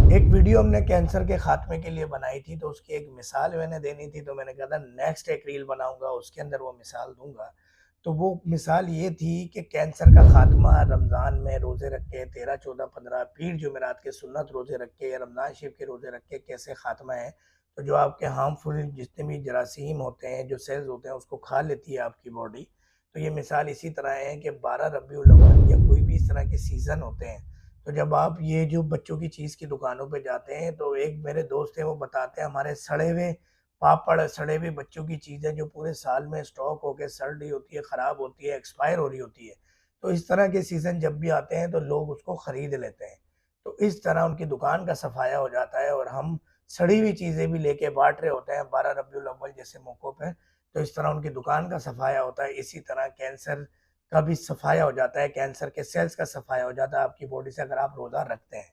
एक वीडियो हमने कैंसर के खात्मे के लिए बनाई थी, तो उसकी एक मिसाल मैंने देनी थी, तो मैंने कहा था नेक्स्ट एक रील बनाऊँगा, उसके अंदर वो मिसाल दूँगा। तो वो मिसाल ये थी कि कैंसर का खात्मा रमज़ान में रोज़े रख के 13, 14, 15 पीर जुमेरात के सुन्नत रोज़े रख के या रमज़ान शरीफ के रोज़े रख के कैसे खात्मा है। तो जो आपके हार्मफुल जितने भी जरासीम होते हैं, जो सेल्स होते हैं, उसको खा लेती है आपकी बॉडी। तो ये मिसाल इसी तरह है कि 12 रबीउल अव्वल या कोई भी इस तरह के सीज़न होते हैं, तो जब आप ये जो बच्चों की चीज़ की दुकानों पे जाते हैं, तो एक मेरे दोस्त हैं वो बताते हैं हमारे सड़े हुए पापड़, सड़े हुए बच्चों की चीज़ें जो पूरे साल में स्टॉक होके सड़ रही होती है, ख़राब होती है, एक्सपायर हो रही होती है। तो इस तरह के सीज़न जब भी आते हैं तो लोग उसको खरीद लेते हैं। तो इस तरह उनकी दुकान का सफाया हो जाता है और हम सड़ी हुई चीज़ें भी लेके बाँट रहे होते हैं 12 रबीउल अव्वल जैसे मौकों पे। तो इस तरह उनकी दुकान का सफाया होता है। इसी तरह कैंसर का भी सफाया हो जाता है, कैंसर के सेल्स का सफाया हो जाता है आपकी बॉडी से अगर आप रोज़ा रखते हैं।